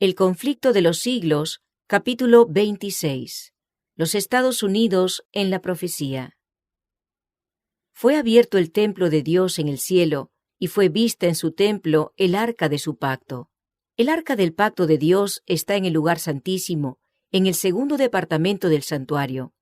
El conflicto de los siglos, capítulo 26. Los Estados Unidos en la profecía. Fue abierto el templo de Dios en el cielo, y fue vista en su templo el arca de su pacto. El arca del pacto de Dios está en el lugar santísimo, en el segundo departamento del santuario.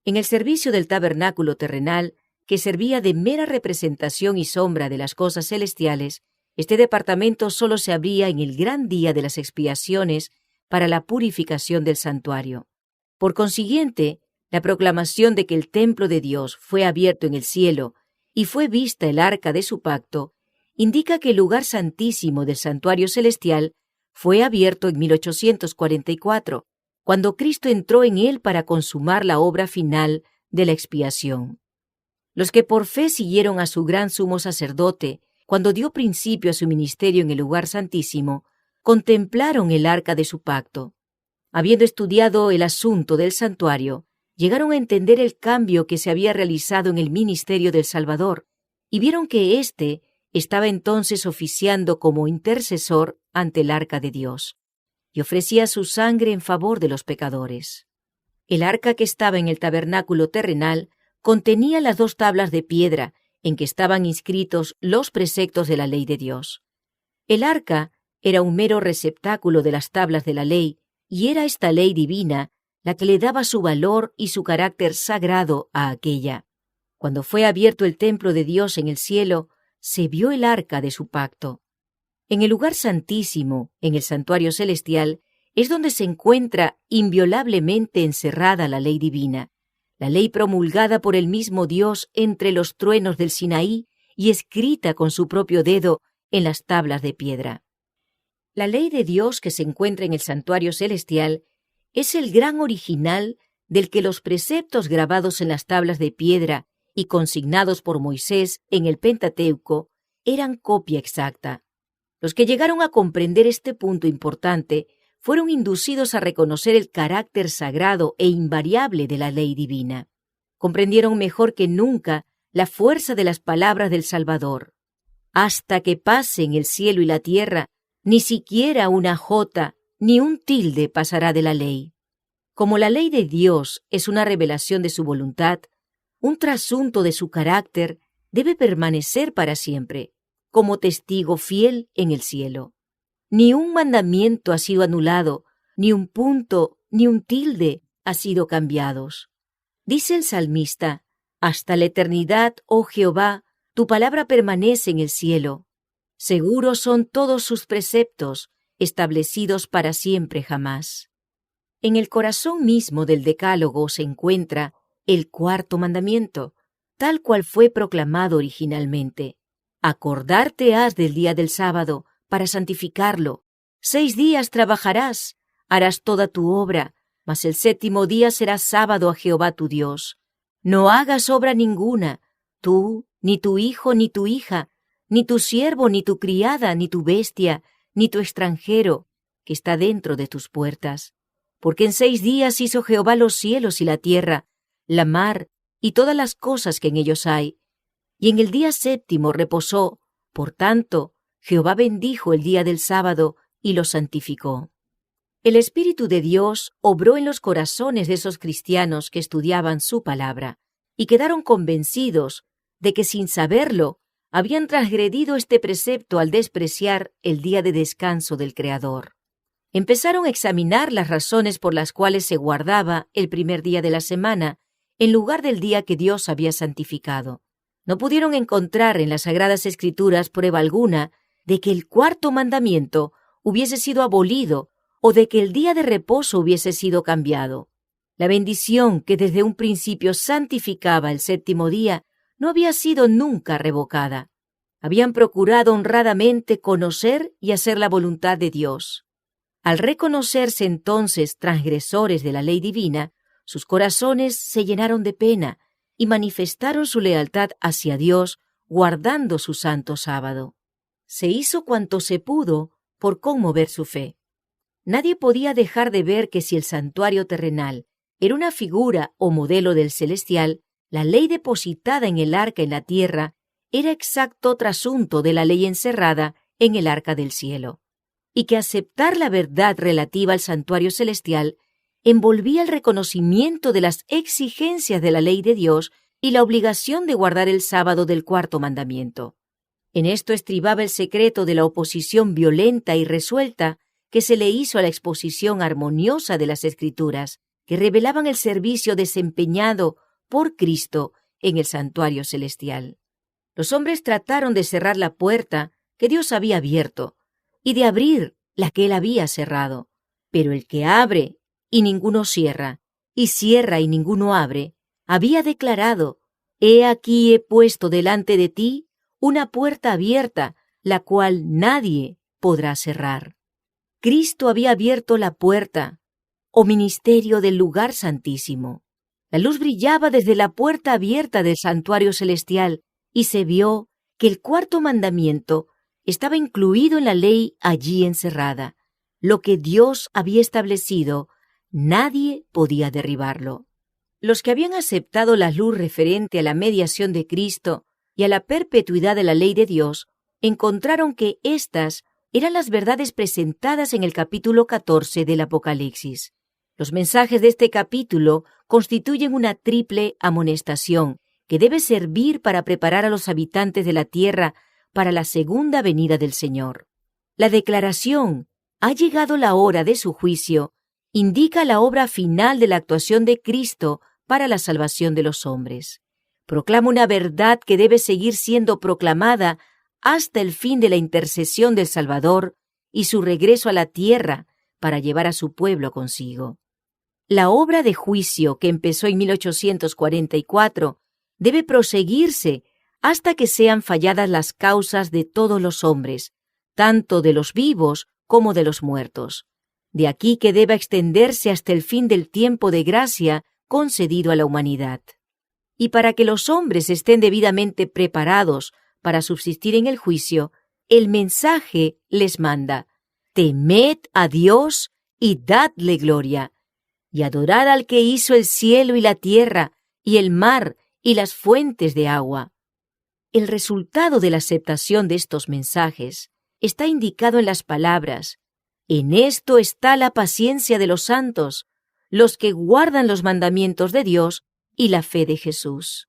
En el servicio del tabernáculo terrenal, que servía de mera representación y sombra de las cosas celestiales, este departamento solo se abría en el gran día de las expiaciones para la purificación del santuario. Por consiguiente, la proclamación de que el templo de Dios fue abierto en el cielo y fue vista el arca de su pacto, indica que el lugar santísimo del santuario celestial fue abierto en 1844, cuando Cristo entró en él para consumar la obra final de la expiación. Los que por fe siguieron a su gran sumo sacerdote, cuando dio principio a su ministerio en el lugar santísimo, contemplaron el arca de su pacto. Habiendo estudiado el asunto del santuario, llegaron a entender el cambio que se había realizado en el ministerio del Salvador, y vieron que éste estaba entonces oficiando como intercesor ante el arca de Dios, y ofrecía su sangre en favor de los pecadores. El arca que estaba en el tabernáculo terrenal contenía las 2 tablas de piedra en que estaban inscritos los preceptos de la ley de Dios. El arca era un mero receptáculo de las tablas de la ley, y era esta ley divina la que le daba su valor y su carácter sagrado a aquella. Cuando fue abierto el templo de Dios en el cielo, se vio el arca de su pacto. En el lugar santísimo, en el santuario celestial, es donde se encuentra inviolablemente encerrada la ley divina, la ley promulgada por el mismo Dios entre los truenos del Sinaí y escrita con su propio dedo en las tablas de piedra. La ley de Dios que se encuentra en el santuario celestial es el gran original del que los preceptos grabados en las tablas de piedra y consignados por Moisés en el Pentateuco eran copia exacta. Los que llegaron a comprender este punto importante fueron inducidos a reconocer el carácter sagrado e invariable de la ley divina. Comprendieron mejor que nunca la fuerza de las palabras del Salvador. Hasta que pasen el cielo y la tierra, ni siquiera una jota ni un tilde pasará de la ley. Como la ley de Dios es una revelación de su voluntad, un trasunto de su carácter debe permanecer para siempre, como testigo fiel en el cielo. Ni un mandamiento ha sido anulado, ni un punto, ni un tilde ha sido cambiados. Dice el salmista: «Hasta la eternidad, oh Jehová, tu palabra permanece en el cielo. Seguros son todos sus preceptos, establecidos para siempre jamás». En el corazón mismo del Decálogo se encuentra el 4º mandamiento, tal cual fue proclamado originalmente. «Acordarte has del día del sábado, para santificarlo. 6 días trabajarás, harás toda tu obra, mas el 7º día será sábado a Jehová tu Dios. No hagas obra ninguna, tú, ni tu hijo, ni tu hija, ni tu siervo, ni tu criada, ni tu bestia, ni tu extranjero, que está dentro de tus puertas. Porque en 6 días hizo Jehová los cielos y la tierra, la mar y todas las cosas que en ellos hay. Y en el día 7º reposó. Por tanto, Jehová bendijo el día del sábado y lo santificó». El Espíritu de Dios obró en los corazones de esos cristianos que estudiaban su palabra y quedaron convencidos de que sin saberlo habían transgredido este precepto al despreciar el día de descanso del Creador. Empezaron a examinar las razones por las cuales se guardaba el primer día de la semana en lugar del día que Dios había santificado. No pudieron encontrar en las Sagradas Escrituras prueba alguna de que el 4º mandamiento hubiese sido abolido o de que el día de reposo hubiese sido cambiado. La bendición que desde un principio santificaba el 7º día no había sido nunca revocada. Habían procurado honradamente conocer y hacer la voluntad de Dios. Al reconocerse entonces transgresores de la ley divina, sus corazones se llenaron de pena y manifestaron su lealtad hacia Dios guardando su santo sábado. Se hizo cuanto se pudo por conmover su fe. Nadie podía dejar de ver que si el santuario terrenal era una figura o modelo del celestial, la ley depositada en el arca en la tierra era exacto trasunto de la ley encerrada en el arca del cielo. y que aceptar la verdad relativa al santuario celestial envolvía el reconocimiento de las exigencias de la ley de Dios y la obligación de guardar el sábado del cuarto mandamiento. En esto estribaba el secreto de la oposición violenta y resuelta que se le hizo a la exposición armoniosa de las Escrituras, que revelaban el servicio desempeñado por Cristo en el santuario celestial. Los hombres trataron de cerrar la puerta que Dios había abierto y de abrir la que Él había cerrado. Pero el que abre y ninguno cierra, y cierra y ninguno abre, había declarado: «He aquí he puesto delante de ti una puerta abierta, la cual nadie podrá cerrar». Cristo había abierto la puerta, o ministerio del lugar santísimo. La luz brillaba desde la puerta abierta del santuario celestial y se vio que el cuarto mandamiento estaba incluido en la ley allí encerrada. Lo que Dios había establecido, nadie podía derribarlo. Los que habían aceptado la luz referente a la mediación de Cristo y a la perpetuidad de la ley de Dios, encontraron que éstas eran las verdades presentadas en el capítulo 14 del Apocalipsis. Los mensajes de este capítulo constituyen una triple amonestación que debe servir para preparar a los habitantes de la tierra para la segunda venida del Señor. La declaración «ha llegado la hora de su juicio» indica la obra final de la actuación de Cristo para la salvación de los hombres. Proclama una verdad que debe seguir siendo proclamada hasta el fin de la intercesión del Salvador y su regreso a la tierra para llevar a su pueblo consigo. La obra de juicio que empezó en 1844 debe proseguirse hasta que sean falladas las causas de todos los hombres, tanto de los vivos como de los muertos. De aquí que deba extenderse hasta el fin del tiempo de gracia concedido a la humanidad. Y para que los hombres estén debidamente preparados para subsistir en el juicio, el mensaje les manda: «Temed a Dios y dadle gloria, y adorad al que hizo el cielo y la tierra, y el mar y las fuentes de agua». El resultado de la aceptación de estos mensajes está indicado en las palabras: «En esto está la paciencia de los santos, los que guardan los mandamientos de Dios y la fe de Jesús».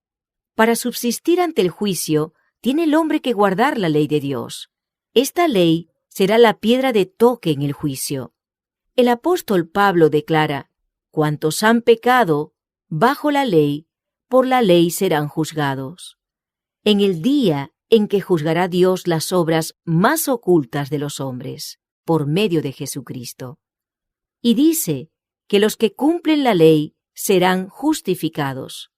Para subsistir ante el juicio, tiene el hombre que guardar la ley de Dios. Esta ley será la piedra de toque en el juicio. El apóstol Pablo declara: «Cuantos han pecado bajo la ley, por la ley serán juzgados». En el día en que juzgará Dios las obras más ocultas de los hombres, por medio de Jesucristo. Y dice que los que cumplen la ley serán justificados.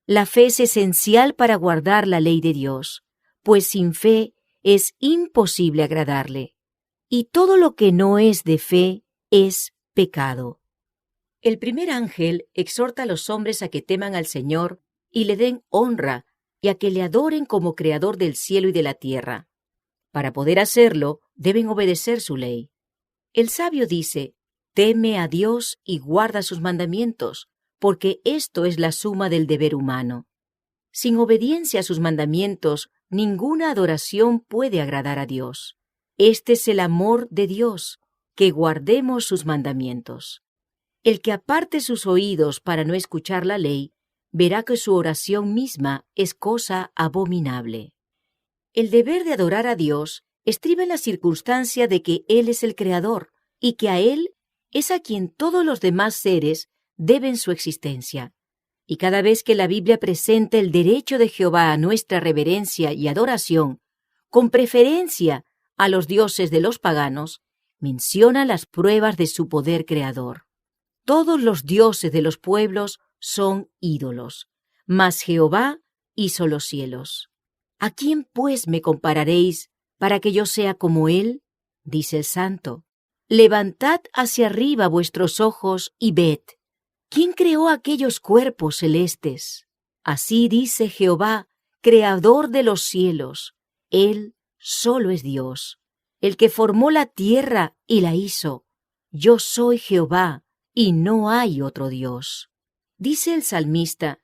La fe es esencial para guardar la ley de Dios, pues sin fe es imposible agradarle. Y todo lo que no es de fe es pecado. El primer ángel exhorta a los hombres a que teman al Señor y le den honra y a que le adoren como creador del cielo y de la tierra. Para poder hacerlo, deben obedecer su ley. El sabio dice: «Teme a Dios y guarda sus mandamientos, porque esto es la suma del deber humano». Sin obediencia a sus mandamientos, ninguna adoración puede agradar a Dios. Este es el amor de Dios, que guardemos sus mandamientos. El que aparte sus oídos para no escuchar la ley, verá que su oración misma es cosa abominable. El deber de adorar a Dios estriba en la circunstancia de que Él es el Creador y que a Él es a quien todos los demás seres deben su existencia. Y cada vez que la Biblia presenta el derecho de Jehová a nuestra reverencia y adoración, con preferencia a los dioses de los paganos, menciona las pruebas de su poder creador. Todos los dioses de los pueblos son ídolos, mas Jehová hizo los cielos. ¿A quién pues me compararéis para que yo sea como él?, dice el Santo. Levantad hacia arriba vuestros ojos y ved. ¿Quién creó aquellos cuerpos celestes? Así dice Jehová, creador de los cielos. Él solo es Dios, el que formó la tierra y la hizo. Yo soy Jehová, y no hay otro Dios. Dice el salmista: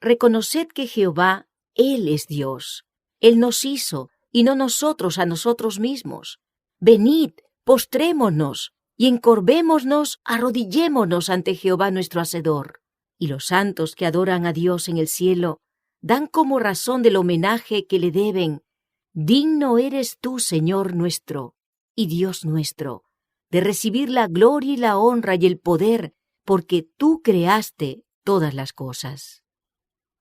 reconoced que Jehová, Él es Dios. Él nos hizo, y no nosotros a nosotros mismos. Venid, postrémonos y encorvémonos, arrodillémonos ante Jehová nuestro Hacedor. Y los santos que adoran a Dios en el cielo dan como razón del homenaje que le deben: digno eres tú, Señor nuestro y Dios nuestro, de recibir la gloria y la honra y el poder, porque tú creaste todas las cosas.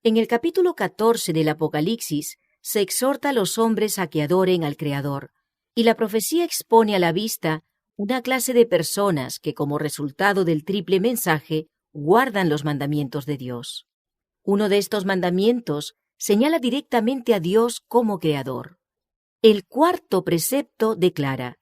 En el capítulo 14 del Apocalipsis se exhorta a los hombres a que adoren al Creador, y la profecía expone a la vista una clase de personas que, como resultado del triple mensaje, guardan los mandamientos de Dios. Uno de estos mandamientos señala directamente a Dios como Creador. El cuarto precepto declara: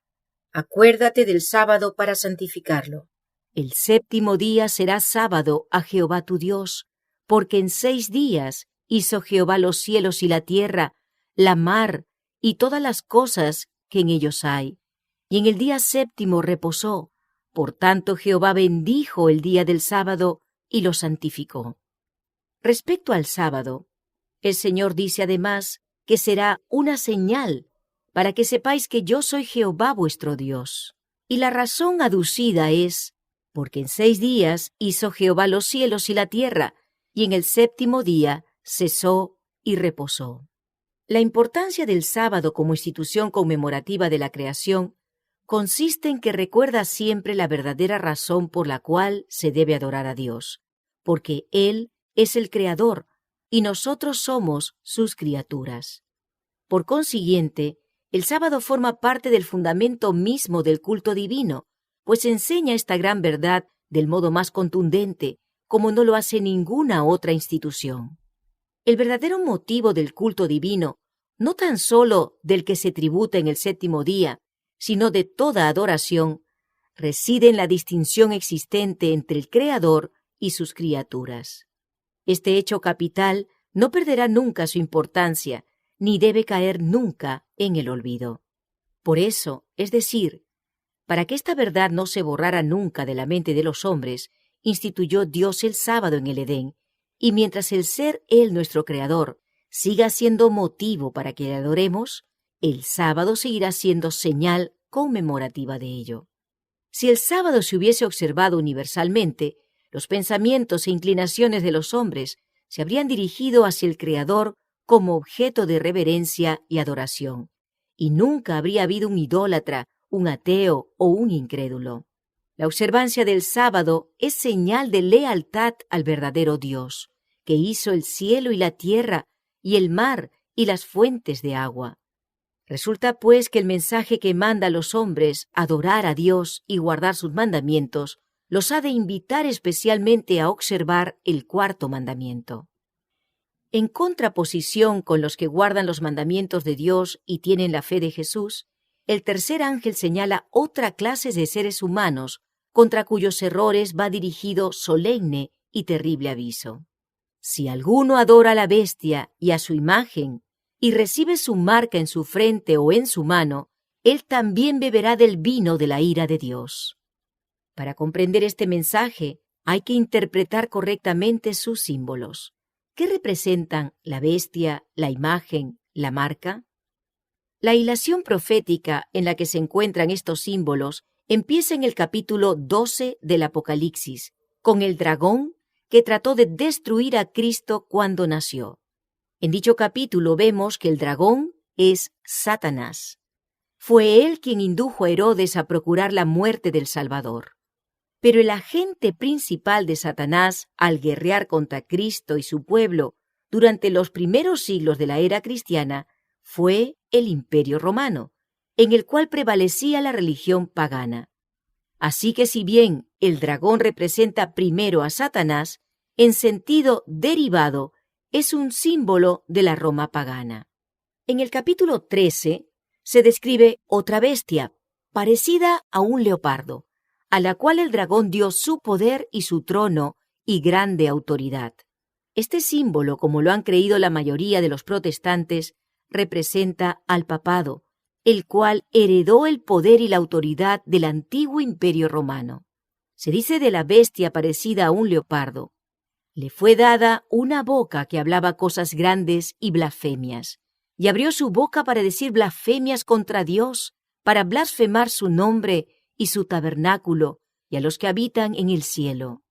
acuérdate del sábado para santificarlo. El séptimo día será sábado a Jehová tu Dios, porque en 6 días hizo Jehová los cielos y la tierra, la mar y todas las cosas que en ellos hay, y en el día séptimo reposó. Por tanto Jehová bendijo el día del sábado y lo santificó. Respecto al sábado, el Señor dice además que será una señal para que sepáis que yo soy Jehová vuestro Dios. Y la razón aducida es: porque en 6 días hizo Jehová los cielos y la tierra, y en el séptimo día cesó y reposó. La importancia del sábado como institución conmemorativa de la creación consiste en que recuerda siempre la verdadera razón por la cual se debe adorar a Dios, porque Él es el Creador y nosotros somos sus criaturas. Por consiguiente, el sábado forma parte del fundamento mismo del culto divino, pues enseña esta gran verdad del modo más contundente, como no lo hace ninguna otra institución. El verdadero motivo del culto divino, no tan solo del que se tributa en el séptimo día, sino de toda adoración, reside en la distinción existente entre el Creador y sus criaturas. Este hecho capital no perderá nunca su importancia, ni debe caer nunca en el olvido. Por eso, es decir, para que esta verdad no se borrara nunca de la mente de los hombres, instituyó Dios el sábado en el Edén, y mientras el ser Él nuestro Creador siga siendo motivo para que le adoremos, el sábado seguirá siendo señal conmemorativa de ello. Si el sábado se hubiese observado universalmente, los pensamientos e inclinaciones de los hombres se habrían dirigido hacia el Creador como objeto de reverencia y adoración, y nunca habría habido un idólatra, un ateo o un incrédulo. La observancia del sábado es señal de lealtad al verdadero Dios, que hizo el cielo y la tierra, y el mar y las fuentes de agua. Resulta, pues, que el mensaje que manda a los hombres adorar a Dios y guardar sus mandamientos los ha de invitar especialmente a observar el cuarto mandamiento. En contraposición con los que guardan los mandamientos de Dios y tienen la fe de Jesús, el tercer ángel señala otra clase de seres humanos contra cuyos errores va dirigido solemne y terrible aviso. Si alguno adora a la bestia y a su imagen, y recibe su marca en su frente o en su mano, él también beberá del vino de la ira de Dios. Para comprender este mensaje, hay que interpretar correctamente sus símbolos. ¿Qué representan la bestia, la imagen, la marca? La hilación profética en la que se encuentran estos símbolos empieza en el capítulo 12 del Apocalipsis, con el dragón que trató de destruir a Cristo cuando nació. En dicho capítulo vemos que el dragón es Satanás. Fue él quien indujo a Herodes a procurar la muerte del Salvador. Pero el agente principal de Satanás al guerrear contra Cristo y su pueblo durante los primeros siglos de la era cristiana fue el Imperio Romano, en el cual prevalecía la religión pagana. Así que si bien el dragón representa primero a Satanás, en sentido derivado es un símbolo de la Roma pagana. En el capítulo 13 se describe otra bestia, parecida a un leopardo, a la cual el dragón dio su poder y su trono y grande autoridad. Este símbolo, como lo han creído la mayoría de los protestantes, representa al papado, el cual heredó el poder y la autoridad del antiguo imperio romano. Se dice de la bestia parecida a un leopardo: le fue dada una boca que hablaba cosas grandes y blasfemias, y abrió su boca para decir blasfemias contra Dios, para blasfemar su nombre y su tabernáculo y a los que habitan en el cielo.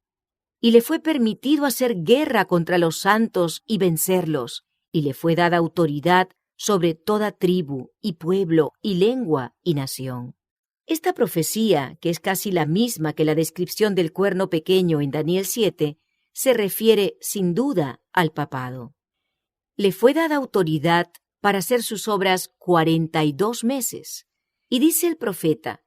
Y le fue permitido hacer guerra contra los santos y vencerlos, y le fue dada autoridad sobre toda tribu y pueblo y lengua y nación. Esta profecía, que es casi la misma que la descripción del cuerno pequeño en Daniel 7, se refiere sin duda al papado. Le fue dada autoridad para hacer sus obras 42 meses. Y dice el profeta: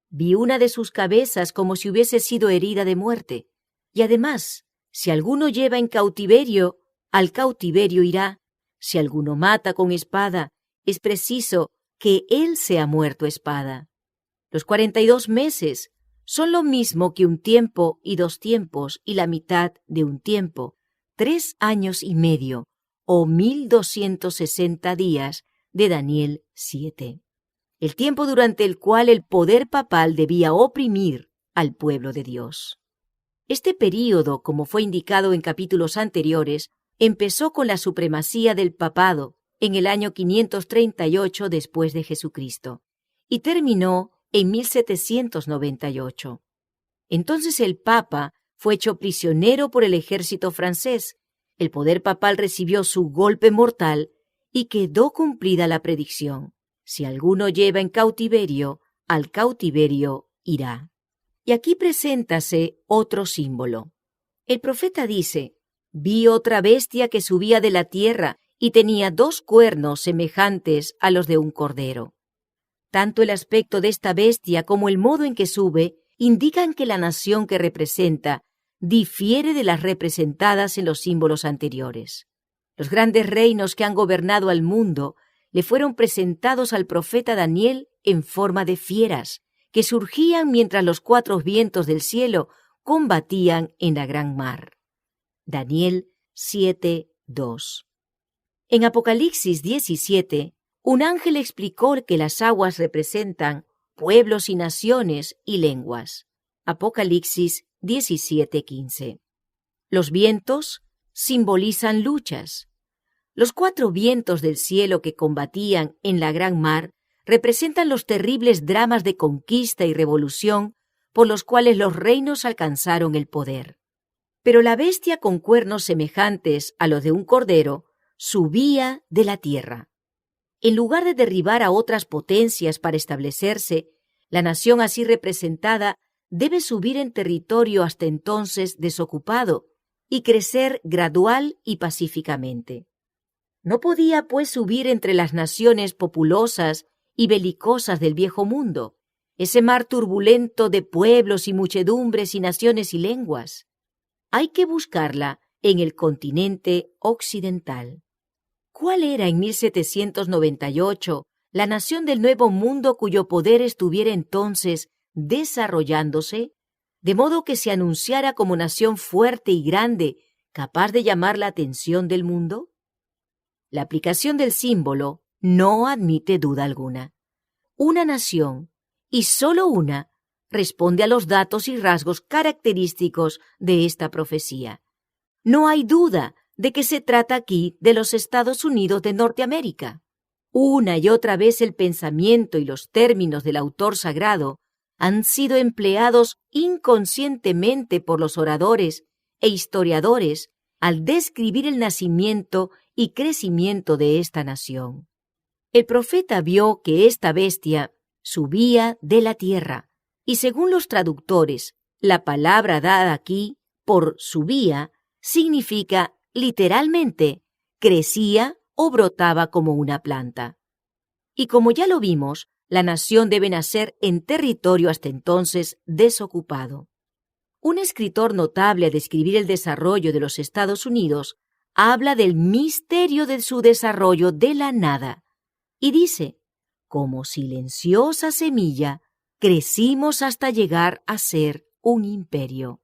vi una de sus cabezas como si hubiese sido herida de muerte. Y además, si alguno lleva en cautiverio, al cautiverio irá. Si alguno mata con espada, es preciso que él sea muerto a espada. Los 42 meses son lo mismo que un tiempo y 2 tiempos y la mitad de un tiempo, 3 años y medio, o 1260 días de Daniel 7. El tiempo durante el cual el poder papal debía oprimir al pueblo de Dios. Este período, como fue indicado en capítulos anteriores, empezó con la supremacía del papado en el año 538 después de Jesucristo y terminó en 1798. Entonces el Papa fue hecho prisionero por el ejército francés, el poder papal recibió su golpe mortal y quedó cumplida la predicción: si alguno lleva en cautiverio, al cautiverio irá. Y aquí preséntase otro símbolo. El profeta dice: vi otra bestia que subía de la tierra y tenía 2 cuernos semejantes a los de un cordero. Tanto el aspecto de esta bestia como el modo en que sube indican que la nación que representa difiere de las representadas en los símbolos anteriores. Los grandes reinos que han gobernado al mundo le fueron presentados al profeta Daniel en forma de fieras, que surgían mientras los 4 vientos del cielo combatían en la gran mar. Daniel 7:2. En Apocalipsis 17, un ángel explicó que las aguas representan pueblos y naciones y lenguas. Apocalipsis 17:15. Los vientos simbolizan luchas. Los 4 vientos del cielo que combatían en la gran mar representan los terribles dramas de conquista y revolución por los cuales los reinos alcanzaron el poder. Pero la bestia con cuernos semejantes a los de un cordero subía de la tierra. En lugar de derribar a otras potencias para establecerse, la nación así representada debe subir en territorio hasta entonces desocupado y crecer gradual y pacíficamente. No podía, pues, subir entre las naciones populosas y belicosas del viejo mundo, ese mar turbulento de pueblos y muchedumbres y naciones y lenguas. Hay que buscarla en el continente occidental. ¿Cuál era en 1798 la nación del Nuevo Mundo cuyo poder estuviera entonces desarrollándose, de modo que se anunciara como nación fuerte y grande, capaz de llamar la atención del mundo? La aplicación del símbolo no admite duda alguna. Una nación, y solo una, responde a los datos y rasgos característicos de esta profecía. No hay duda de que se trata aquí de los Estados Unidos de Norteamérica. Una y otra vez el pensamiento y los términos del autor sagrado han sido empleados inconscientemente por los oradores e historiadores al describir el nacimiento y crecimiento de esta nación. El profeta vio que esta bestia subía de la tierra, y según los traductores, la palabra dada aquí por subía significa literalmente crecía o brotaba como una planta. Y como ya lo vimos, la nación debe nacer en territorio hasta entonces desocupado. Un escritor notable al describir el desarrollo de los Estados Unidos habla del misterio de su desarrollo de la nada y dice: como silenciosa semilla, crecimos hasta llegar a ser un imperio.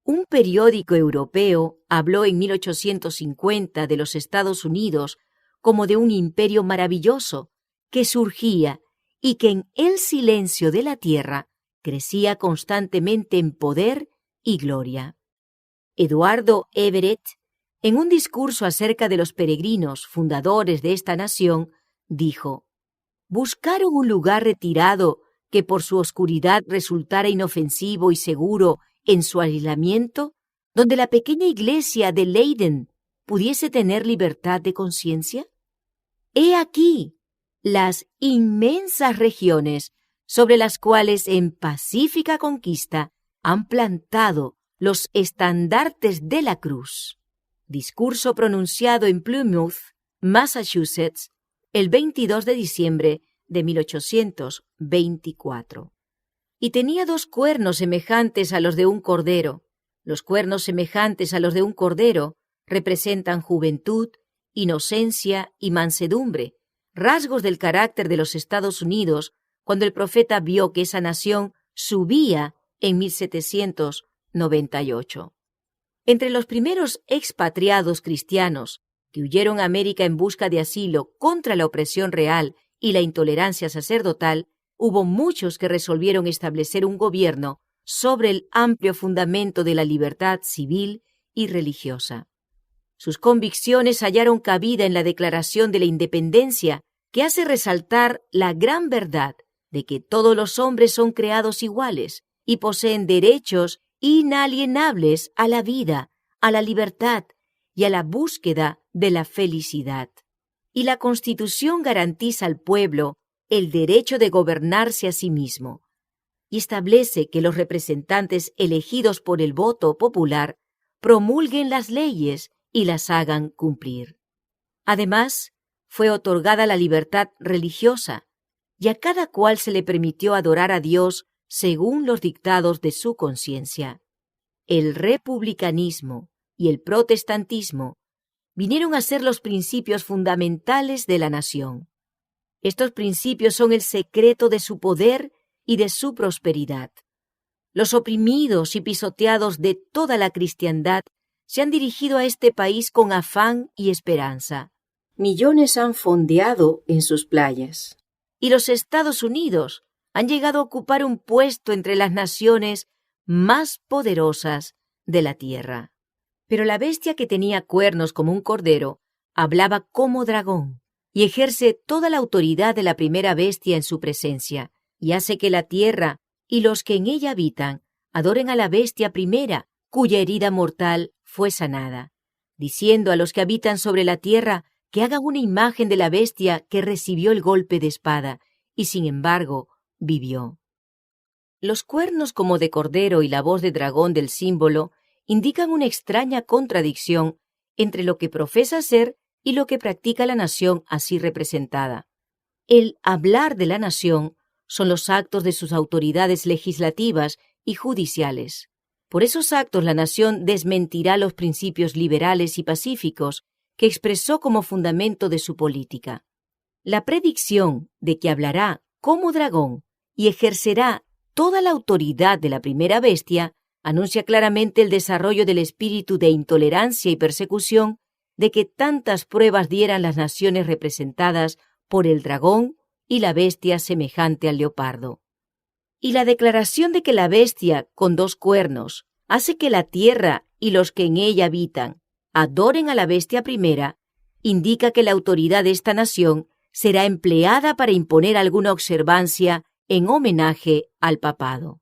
Un periódico europeo habló en 1850 de los Estados Unidos como de un imperio maravilloso que surgía y que en el silencio de la tierra crecía constantemente en poder y gloria. Eduardo Everett, en un discurso acerca de los peregrinos fundadores de esta nación, dijo: buscaron un lugar retirado que por su oscuridad resultara inofensivo y seguro en su aislamiento, donde la pequeña iglesia de Leiden pudiese tener libertad de conciencia? He aquí las inmensas regiones sobre las cuales en pacífica conquista han plantado los estandartes de la cruz. Discurso pronunciado en Plymouth, Massachusetts, el 22 de diciembre de 1824. Y tenía 2 cuernos semejantes a los de un cordero. Los cuernos semejantes a los de un cordero representan juventud, inocencia y mansedumbre, rasgos del carácter de los Estados Unidos cuando el profeta vio que esa nación subía en 1798. Entre los primeros expatriados cristianos que huyeron a América en busca de asilo contra la opresión real y la intolerancia sacerdotal, hubo muchos que resolvieron establecer un gobierno sobre el amplio fundamento de la libertad civil y religiosa. Sus convicciones hallaron cabida en la Declaración de la Independencia, que hace resaltar la gran verdad de que todos los hombres son creados iguales y poseen derechos inalienables a la vida, a la libertad y a la búsqueda de la felicidad. Y la Constitución garantiza al pueblo el derecho de gobernarse a sí mismo y establece que los representantes elegidos por el voto popular promulguen las leyes y las hagan cumplir. Además, fue otorgada la libertad religiosa, y a cada cual se le permitió adorar a Dios según los dictados de su conciencia. El republicanismo y el protestantismo vinieron a ser los principios fundamentales de la nación. Estos principios son el secreto de su poder y de su prosperidad. Los oprimidos y pisoteados de toda la cristiandad se han dirigido a este país con afán y esperanza. Millones han fondeado en sus playas. Y los Estados Unidos han llegado a ocupar un puesto entre las naciones más poderosas de la tierra. Pero la bestia que tenía cuernos como un cordero hablaba como dragón y ejerce toda la autoridad de la primera bestia en su presencia y hace que la tierra y los que en ella habitan adoren a la bestia primera, cuya herida mortal fue sanada, diciendo a los que habitan sobre la tierra que hagan una imagen de la bestia que recibió el golpe de espada y sin embargo vivió. Los cuernos como de cordero y la voz de dragón del símbolo indican una extraña contradicción entre lo que profesa ser y lo que practica la nación así representada. El hablar de la nación son los actos de sus autoridades legislativas y judiciales. Por esos actos la nación desmentirá los principios liberales y pacíficos que expresó como fundamento de su política. La predicción de que hablará como dragón y ejercerá toda la autoridad de la primera bestia anuncia claramente el desarrollo del espíritu de intolerancia y persecución de que tantas pruebas dieran las naciones representadas por el dragón y la bestia semejante al leopardo. Y la declaración de que la bestia con 2 cuernos hace que la tierra y los que en ella habitan adoren a la bestia primera, indica que la autoridad de esta nación será empleada para imponer alguna observancia en homenaje al papado.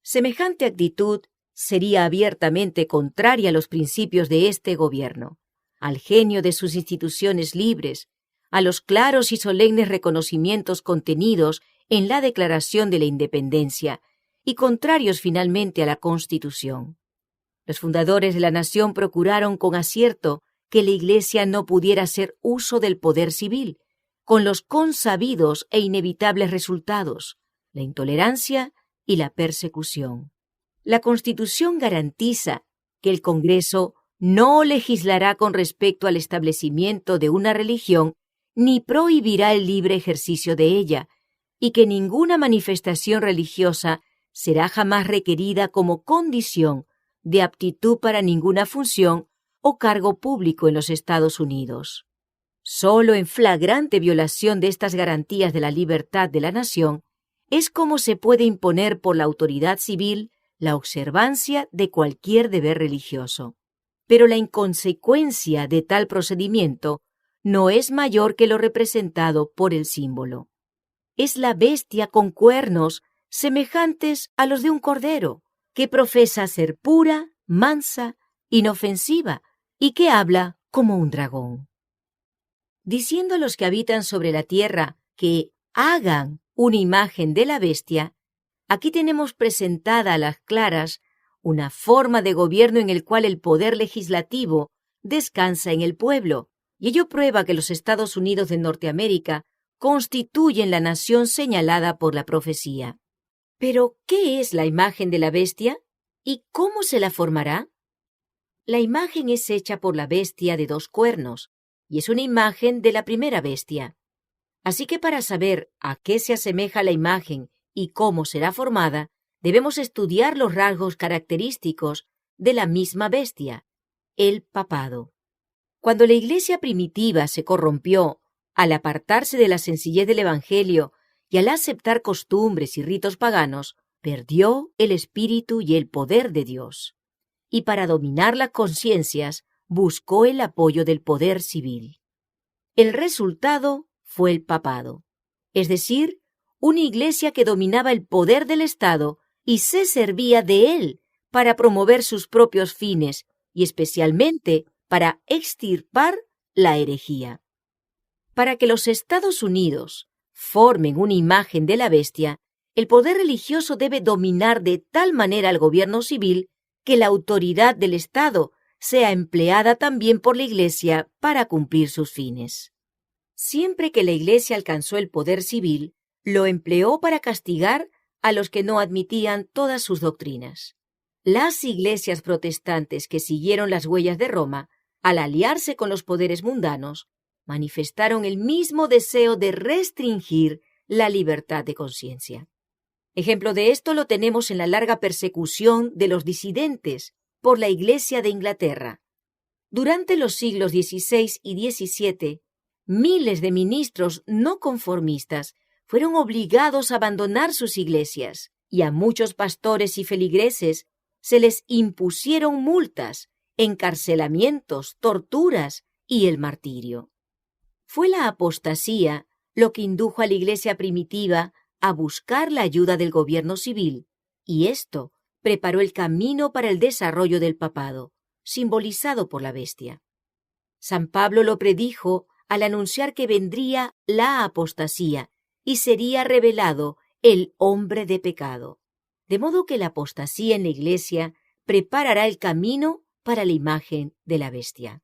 Semejante actitud sería abiertamente contraria a los principios de este gobierno, al genio de sus instituciones libres, a los claros y solemnes reconocimientos contenidos en la Declaración de la Independencia y contrarios finalmente a la Constitución. Los fundadores de la nación procuraron con acierto que la Iglesia no pudiera hacer uso del poder civil, con los consabidos e inevitables resultados, la intolerancia y la persecución. La Constitución garantiza que el Congreso no legislará con respecto al establecimiento de una religión ni prohibirá el libre ejercicio de ella, y que ninguna manifestación religiosa será jamás requerida como condición de aptitud para ninguna función o cargo público en los Estados Unidos. Solo en flagrante violación de estas garantías de la libertad de la nación es como se puede imponer por la autoridad civil la observancia de cualquier deber religioso. Pero la inconsecuencia de tal procedimiento no es mayor que lo representado por el símbolo. es la bestia con cuernos semejantes a los de un cordero, que profesa ser pura, mansa, inofensiva y que habla como un dragón. Diciendo a los que habitan sobre la tierra que hagan una imagen de la bestia, aquí tenemos presentada a las claras una forma de gobierno en el cual el poder legislativo descansa en el pueblo, y ello prueba que los Estados Unidos de Norteamérica constituyen la nación señalada por la profecía. Pero, ¿qué es la imagen de la bestia? ¿Y cómo se la formará? La imagen es hecha por la bestia de 2 cuernos, y es una imagen de la primera bestia. Así que para saber a qué se asemeja la imagen y cómo será formada, debemos estudiar los rasgos característicos de la misma bestia, el papado. Cuando la iglesia primitiva se corrompió al apartarse de la sencillez del Evangelio y al aceptar costumbres y ritos paganos, perdió el espíritu y el poder de Dios. Y para dominar las conciencias, buscó el apoyo del poder civil. El resultado fue el papado, es decir, una iglesia que dominaba el poder del Estado y se servía de él para promover sus propios fines y especialmente para extirpar la herejía. Para que los Estados Unidos formen una imagen de la bestia, el poder religioso debe dominar de tal manera al gobierno civil que la autoridad del Estado sea empleada también por la Iglesia para cumplir sus fines. Siempre que la Iglesia alcanzó el poder civil, lo empleó para castigar a los que no admitían todas sus doctrinas. Las iglesias protestantes que siguieron las huellas de Roma, al aliarse con los poderes mundanos, manifestaron el mismo deseo de restringir la libertad de conciencia. Ejemplo de esto lo tenemos en la larga persecución de los disidentes por la Iglesia de Inglaterra. Durante los siglos XVI y XVII, miles de ministros no conformistas fueron obligados a abandonar sus iglesias, y a muchos pastores y feligreses se les impusieron multas, encarcelamientos, torturas y el martirio. Fue la apostasía lo que indujo a la iglesia primitiva a buscar la ayuda del gobierno civil, y esto preparó el camino para el desarrollo del papado, simbolizado por la bestia. San Pablo lo predijo al anunciar que vendría la apostasía y sería revelado el hombre de pecado. De modo que la apostasía en la iglesia preparará el camino para la imagen de la bestia.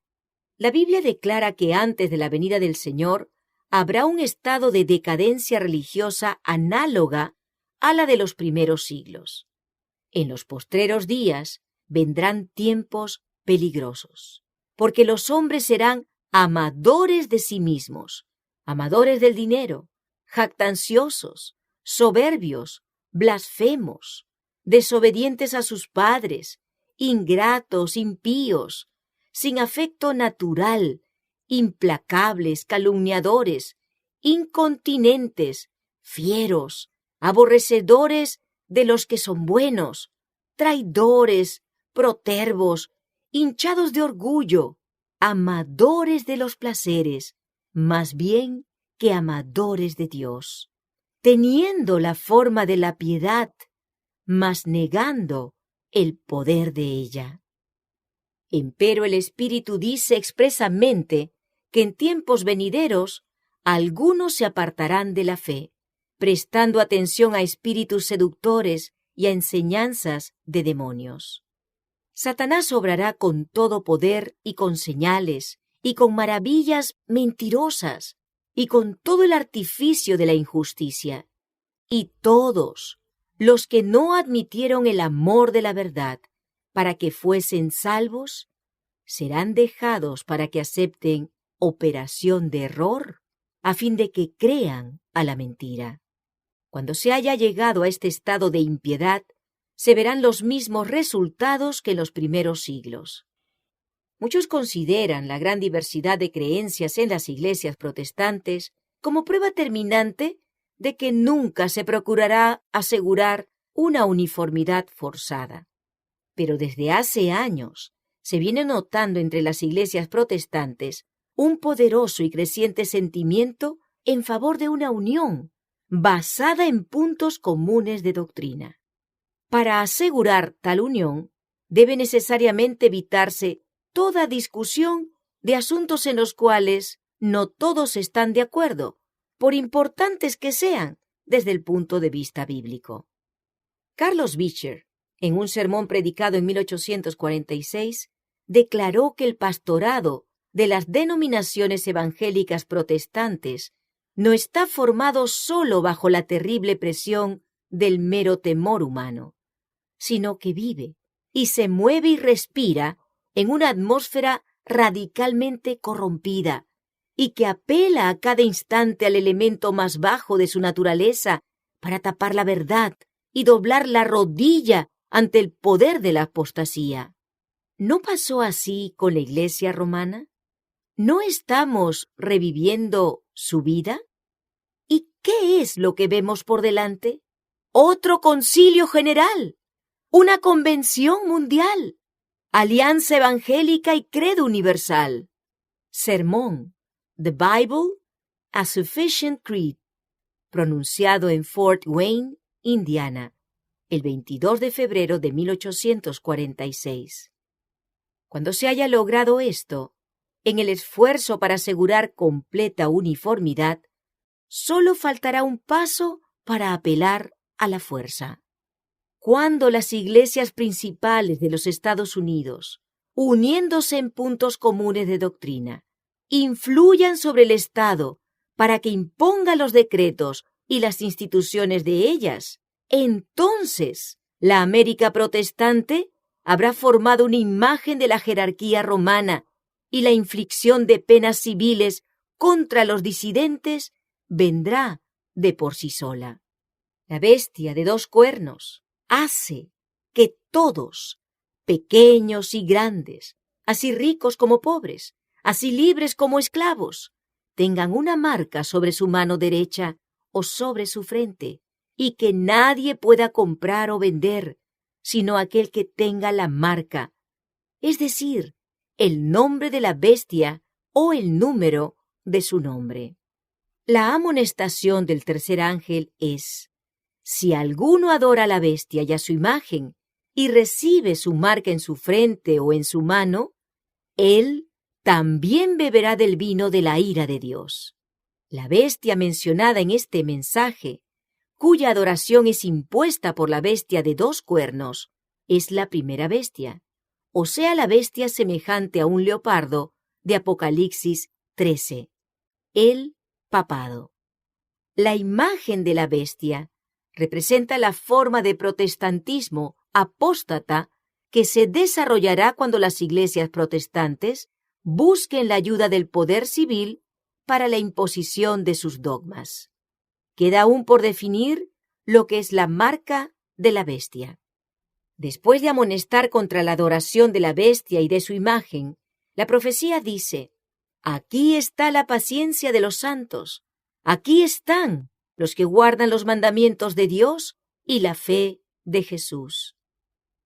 La Biblia declara que antes de la venida del Señor habrá un estado de decadencia religiosa análoga a la de los primeros siglos. En los postreros días vendrán tiempos peligrosos, porque los hombres serán amadores de sí mismos, amadores del dinero, jactanciosos, soberbios, blasfemos, desobedientes a sus padres, ingratos, impíos, sin afecto natural, implacables, calumniadores, incontinentes, fieros, aborrecedores de los que son buenos, traidores, protervos, hinchados de orgullo, amadores de los placeres, más bien que amadores de Dios, teniendo la forma de la piedad, mas negando el poder de ella. Empero el Espíritu dice expresamente que en tiempos venideros algunos se apartarán de la fe, prestando atención a espíritus seductores y a enseñanzas de demonios. Satanás obrará con todo poder y con señales y con maravillas mentirosas y con todo el artificio de la injusticia. Y todos los que no admitieron el amor de la verdad para que fuesen salvos, serán dejados para que acepten operación de error a fin de que crean a la mentira. Cuando se haya llegado a este estado de impiedad, se verán los mismos resultados que en los primeros siglos. Muchos consideran la gran diversidad de creencias en las iglesias protestantes como prueba terminante de que nunca se procurará asegurar una uniformidad forzada. Pero desde hace años se viene notando entre las iglesias protestantes un poderoso y creciente sentimiento en favor de una unión, basada en puntos comunes de doctrina. Para asegurar tal unión, debe necesariamente evitarse toda discusión de asuntos en los cuales no todos están de acuerdo, por importantes que sean desde el punto de vista bíblico. Carlos Beecher, en un sermón predicado en 1846, declaró que el pastorado de las denominaciones evangélicas protestantes no está formado solo bajo la terrible presión del mero temor humano, sino que vive y se mueve y respira en una atmósfera radicalmente corrompida y que apela a cada instante al elemento más bajo de su naturaleza para tapar la verdad y doblar la rodilla ante el poder de la apostasía. ¿No pasó así con la Iglesia romana? ¿No estamos reviviendo su vida? ¿Y qué es lo que vemos por delante? Otro concilio general, una convención mundial, alianza evangélica y credo universal. Sermón, The Bible, a Sufficient Creed, pronunciado en Fort Wayne, Indiana, el 22 de febrero de 1846. Cuando se haya logrado esto, en el esfuerzo para asegurar completa uniformidad, solo faltará un paso para apelar a la fuerza. Cuando las iglesias principales de los Estados Unidos, uniéndose en puntos comunes de doctrina, influyan sobre el Estado para que imponga los decretos y las instituciones de ellas, entonces la América protestante habrá formado una imagen de la jerarquía romana y la inflicción de penas civiles contra los disidentes vendrá de por sí sola. La bestia de dos cuernos hace que todos, pequeños y grandes, así ricos como pobres, así libres como esclavos, tengan una marca sobre su mano derecha o sobre su frente, y que nadie pueda comprar o vender, sino aquel que tenga la marca, es decir, el nombre de la bestia o el número de su nombre. La amonestación del tercer ángel es: si alguno adora a la bestia y a su imagen, y recibe su marca en su frente o en su mano, él también beberá del vino de la ira de Dios. La bestia mencionada en este mensaje, cuya adoración es impuesta por la bestia de dos cuernos, es la primera bestia, o sea, la bestia semejante a un leopardo de Apocalipsis 13, el papado. La imagen de la bestia representa la forma de protestantismo apóstata que se desarrollará cuando las iglesias protestantes busquen la ayuda del poder civil para la imposición de sus dogmas. Queda aún por definir lo que es la marca de la bestia. Después de amonestar contra la adoración de la bestia y de su imagen, la profecía dice: aquí está la paciencia de los santos, aquí están los que guardan los mandamientos de Dios y la fe de Jesús.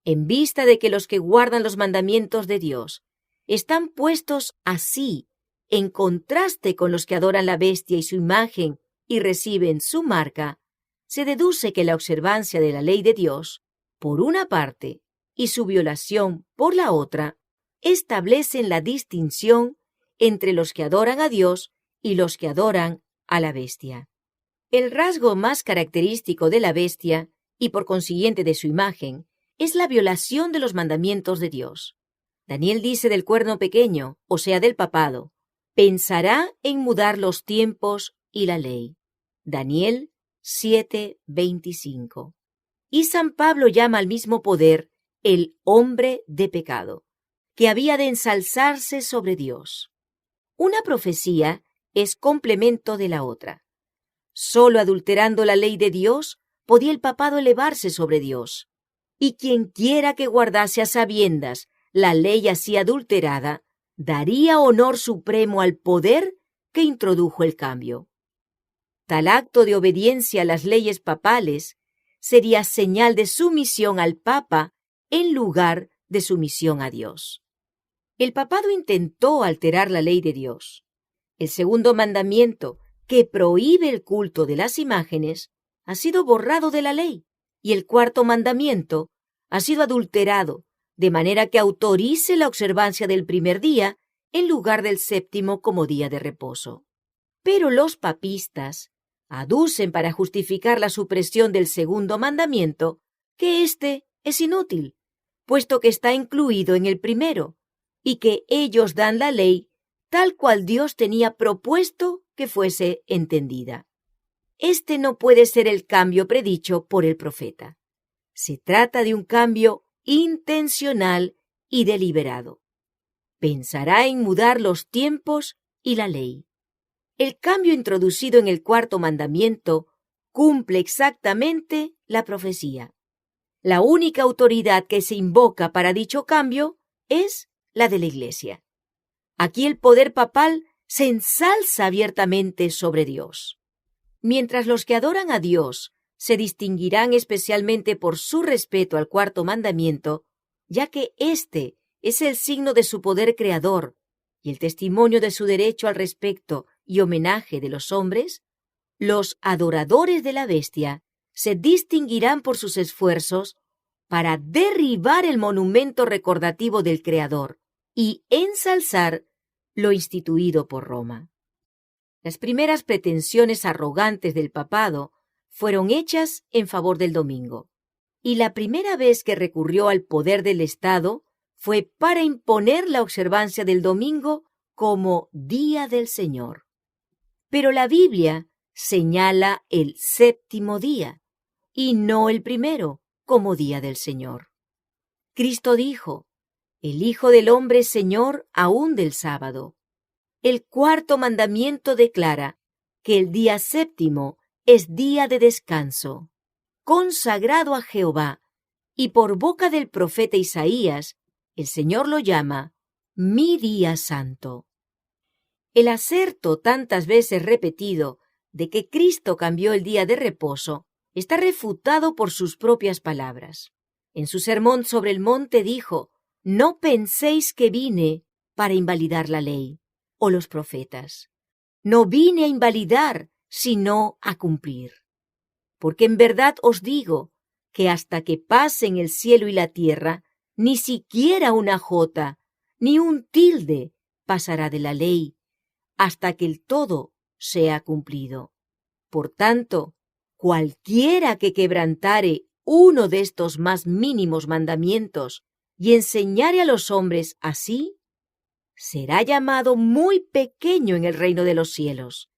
En vista de que los que guardan los mandamientos de Dios están puestos así, en contraste con los que adoran la bestia y su imagen y reciben su marca, se deduce que la observancia de la ley de Dios, por una parte, y su violación por la otra, establecen la distinción entre los que adoran a Dios y los que adoran a la bestia. El rasgo más característico de la bestia, y por consiguiente de su imagen, es la violación de los mandamientos de Dios. Daniel dice del cuerno pequeño, o sea, del papado: pensará en mudar los tiempos y la ley. Daniel 7:25. Y San Pablo llama al mismo poder el hombre de pecado, que había de ensalzarse sobre Dios. Una profecía es complemento de la otra. Solo adulterando la ley de Dios podía el papado elevarse sobre Dios. Y quien quiera que guardase a sabiendas la ley así adulterada, daría honor supremo al poder que introdujo el cambio. Tal acto de obediencia a las leyes papales sería señal de sumisión al Papa en lugar de sumisión a Dios. El papado intentó alterar la ley de Dios. El segundo mandamiento, que prohíbe el culto de las imágenes, ha sido borrado de la ley, y el cuarto mandamiento ha sido adulterado, de manera que autorice la observancia del primer día en lugar del séptimo como día de reposo. Pero los papistas aducen para justificar la supresión del segundo mandamiento que éste es inútil, puesto que está incluido en el primero, y que ellos dan la ley tal cual Dios tenía propuesto que fuese entendida. Este no puede ser el cambio predicho por el profeta. Se trata de un cambio intencional y deliberado. Pensará en mudar los tiempos y la ley. El cambio introducido en el cuarto mandamiento cumple exactamente la profecía. La única autoridad que se invoca para dicho cambio es la de la Iglesia. Aquí el poder papal se ensalza abiertamente sobre Dios. Mientras los que adoran a Dios se distinguirán especialmente por su respeto al cuarto mandamiento, ya que éste es el signo de su poder creador y el testimonio de su derecho al respecto y homenaje de los hombres, los adoradores de la bestia se distinguirán por sus esfuerzos para derribar el monumento recordativo del Creador y ensalzar lo instituido por Roma. Las primeras pretensiones arrogantes del papado fueron hechas en favor del domingo, y la primera vez que recurrió al poder del Estado fue para imponer la observancia del domingo como Día del Señor. Pero la Biblia señala el séptimo día, y no el primero, como Día del Señor. Cristo dijo: el Hijo del Hombre es Señor aún del sábado. El cuarto mandamiento declara que el día séptimo es día de descanso, consagrado a Jehová, y por boca del profeta Isaías, el Señor lo llama mi día santo. El aserto tantas veces repetido de que Cristo cambió el día de reposo está refutado por sus propias palabras. En su sermón sobre el monte dijo: no penséis que vine para invalidar la ley o los profetas. No vine a invalidar, sino a cumplir. Porque en verdad os digo que hasta que pasen el cielo y la tierra, ni siquiera una jota, ni un tilde pasará de la ley, hasta que el todo sea cumplido. Por tanto, cualquiera que quebrantare uno de estos más mínimos mandamientos y enseñare a los hombres así, será llamado muy pequeño en el reino de los cielos,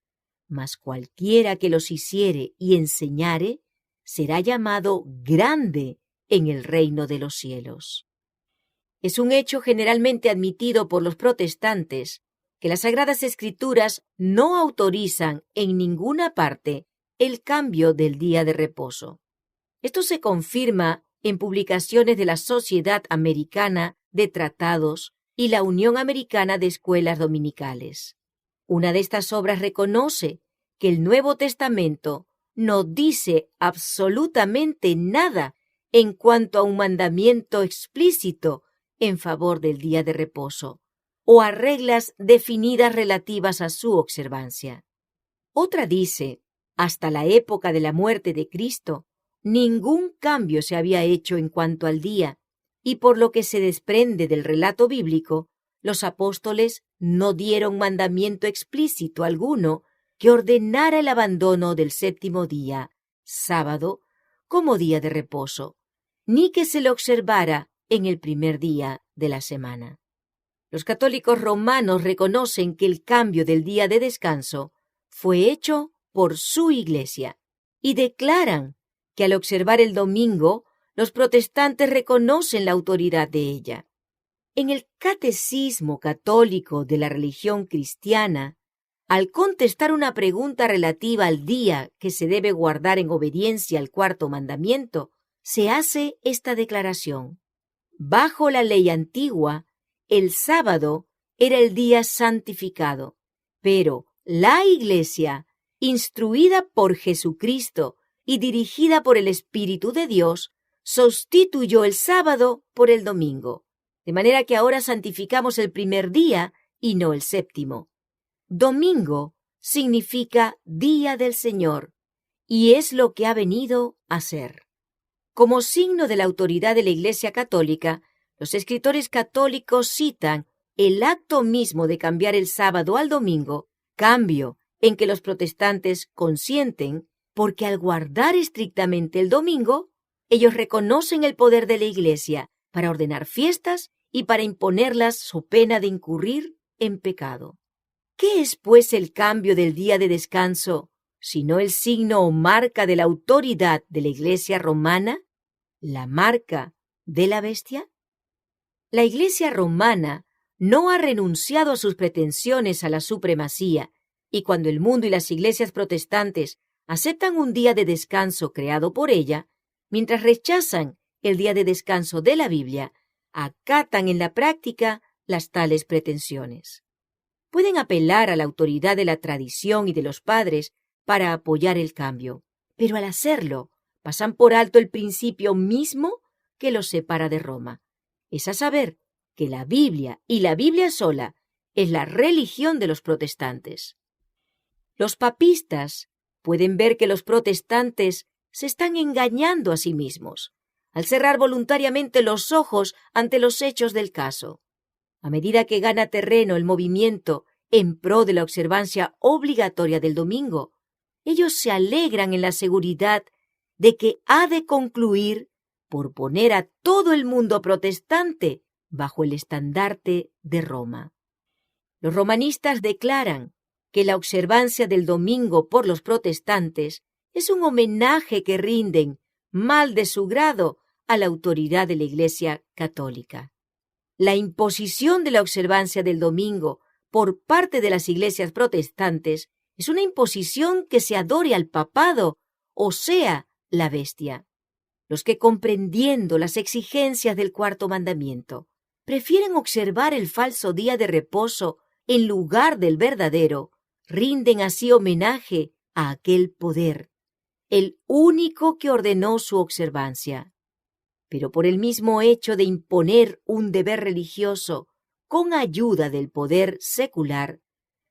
mas cualquiera que los hiciere y enseñare, será llamado grande en el reino de los cielos. Es un hecho generalmente admitido por los protestantes que las Sagradas Escrituras no autorizan en ninguna parte el cambio del día de reposo. Esto se confirma en publicaciones de la Sociedad Americana de Tratados y la Unión Americana de Escuelas Dominicales. Una de estas obras reconoce que el Nuevo Testamento no dice absolutamente nada en cuanto a un mandamiento explícito en favor del día de reposo o a reglas definidas relativas a su observancia. Otra dice: hasta la época de la muerte de Cristo, ningún cambio se había hecho en cuanto al día, y por lo que se desprende del relato bíblico, los apóstoles no dieron mandamiento explícito alguno que ordenara el abandono del séptimo día, sábado, como día de reposo, ni que se lo observara en el primer día de la semana. Los católicos romanos reconocen que el cambio del día de descanso fue hecho por su Iglesia y declaran que al observar el domingo, los protestantes reconocen la autoridad de ella. En el Catecismo Católico de la Religión Cristiana, al contestar una pregunta relativa al día que se debe guardar en obediencia al cuarto mandamiento, se hace esta declaración: bajo la ley antigua, el sábado era el día santificado, pero la Iglesia, instruida por Jesucristo y dirigida por el Espíritu de Dios, sustituyó el sábado por el domingo, de manera que ahora santificamos el primer día y no el séptimo. Domingo significa Día del Señor, y es lo que ha venido a ser. Como signo de la autoridad de la Iglesia Católica, los escritores católicos citan el acto mismo de cambiar el sábado al domingo, cambio en que los protestantes consienten, porque al guardar estrictamente el domingo, ellos reconocen el poder de la Iglesia para ordenar fiestas y para imponerlas so pena de incurrir en pecado. ¿Qué es, pues, el cambio del día de descanso, sino el signo o marca de la autoridad de la Iglesia romana? ¿La marca de la bestia? La Iglesia romana no ha renunciado a sus pretensiones a la supremacía, y cuando el mundo y las iglesias protestantes aceptan un día de descanso creado por ella, mientras rechazan el día de descanso de la Biblia, acatan en la práctica las tales pretensiones. Pueden apelar a la autoridad de la tradición y de los padres para apoyar el cambio, pero al hacerlo, pasan por alto el principio mismo que los separa de Roma. Es a saber, que la Biblia y la Biblia sola es la religión de los protestantes. Los papistas pueden ver que los protestantes se están engañando a sí mismos, al cerrar voluntariamente los ojos ante los hechos del caso. A medida que gana terreno el movimiento en pro de la observancia obligatoria del domingo, ellos se alegran en la seguridad de que ha de concluir por poner a todo el mundo protestante bajo el estandarte de Roma. Los romanistas declaran que la observancia del domingo por los protestantes es un homenaje que rinden, mal de su grado, a la autoridad de la Iglesia Católica. La imposición de la observancia del domingo por parte de las iglesias protestantes es una imposición que se adore al papado, o sea, la bestia. Los que, comprendiendo las exigencias del cuarto mandamiento, prefieren observar el falso día de reposo en lugar del verdadero, rinden así homenaje a aquel poder, el único que ordenó su observancia. Pero por el mismo hecho de imponer un deber religioso con ayuda del poder secular,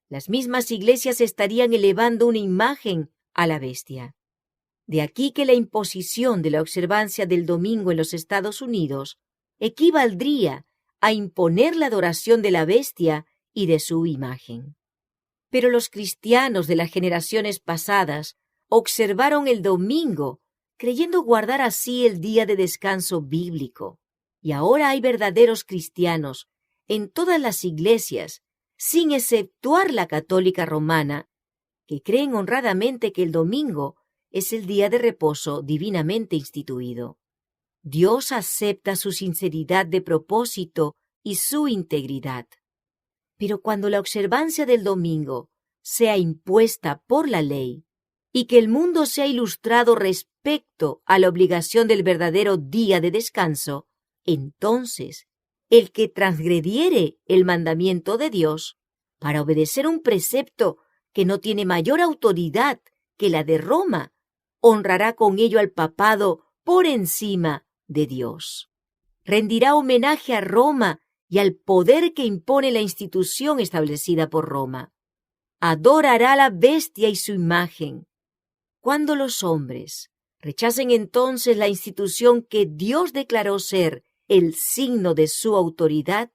las mismas iglesias estarían elevando una imagen a la bestia. De aquí que la imposición de la observancia del domingo en los Estados Unidos equivaldría a imponer la adoración de la bestia y de su imagen. Pero los cristianos de las generaciones pasadas observaron el domingo, creyendo guardar así el día de descanso bíblico. Y ahora hay verdaderos cristianos en todas las iglesias, sin exceptuar la católica romana, que creen honradamente que el domingo es el día de reposo divinamente instituido. Dios acepta su sinceridad de propósito y su integridad. Pero cuando la observancia del domingo sea impuesta por la ley y que el mundo sea ilustrado respecto a la obligación del verdadero día de descanso, entonces el que transgrediere el mandamiento de Dios para obedecer un precepto que no tiene mayor autoridad que la de Roma, honrará con ello al papado por encima de Dios. Rendirá homenaje a Roma y al poder que impone la institución establecida por Roma. Adorará a la bestia y su imagen. Cuando los hombres rechacen entonces la institución que Dios declaró ser el signo de su autoridad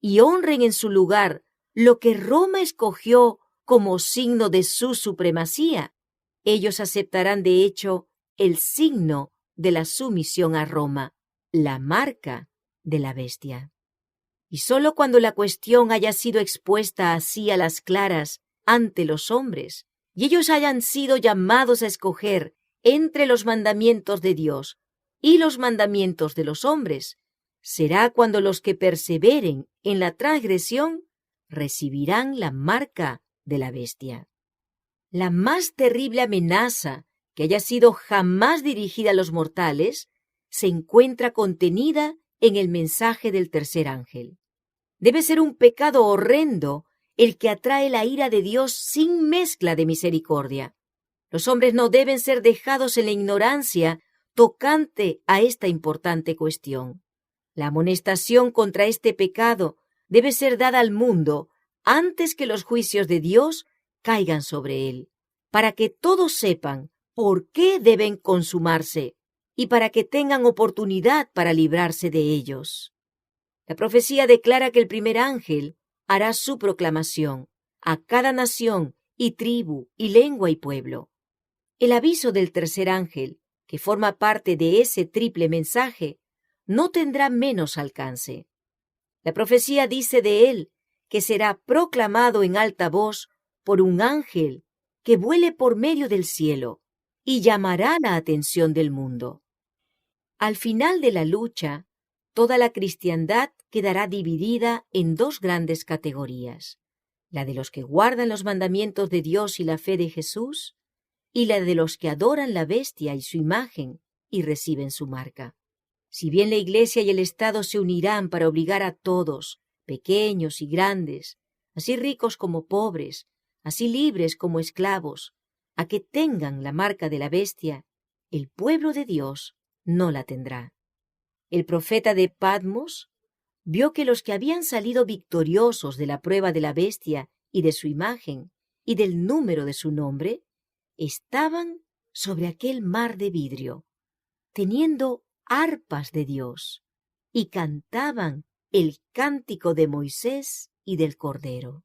y honren en su lugar lo que Roma escogió como signo de su supremacía, ellos aceptarán de hecho el signo de la sumisión a Roma, la marca de la bestia. Y sólo cuando la cuestión haya sido expuesta así a las claras ante los hombres, y ellos hayan sido llamados a escoger entre los mandamientos de Dios y los mandamientos de los hombres, será cuando los que perseveren en la transgresión recibirán la marca de la bestia. La más terrible amenaza que haya sido jamás dirigida a los mortales se encuentra contenida en el mensaje del tercer ángel. Debe ser un pecado horrendo el que atrae la ira de Dios sin mezcla de misericordia. Los hombres no deben ser dejados en la ignorancia tocante a esta importante cuestión. La amonestación contra este pecado debe ser dada al mundo antes que los juicios de Dios caigan sobre él, para que todos sepan por qué deben consumarse y para que tengan oportunidad para librarse de ellos. La profecía declara que el primer ángel hará su proclamación a cada nación y tribu y lengua y pueblo. El aviso del tercer ángel, que forma parte de ese triple mensaje, no tendrá menos alcance. La profecía dice de él que será proclamado en alta voz por un ángel que vuele por medio del cielo y llamará la atención del mundo. Al final de la lucha, toda la cristiandad quedará dividida en dos grandes categorías: la de los que guardan los mandamientos de Dios y la fe de Jesús, y la de los que adoran la bestia y su imagen y reciben su marca. Si bien la Iglesia y el Estado se unirán para obligar a todos, pequeños y grandes, así ricos como pobres, así libres como esclavos, a que tengan la marca de la bestia, el pueblo de Dios no la tendrá. El profeta de Patmos vio que los que habían salido victoriosos de la prueba de la bestia y de su imagen y del número de su nombre, estaban sobre aquel mar de vidrio, teniendo arpas de Dios, y cantaban el cántico de Moisés y del Cordero.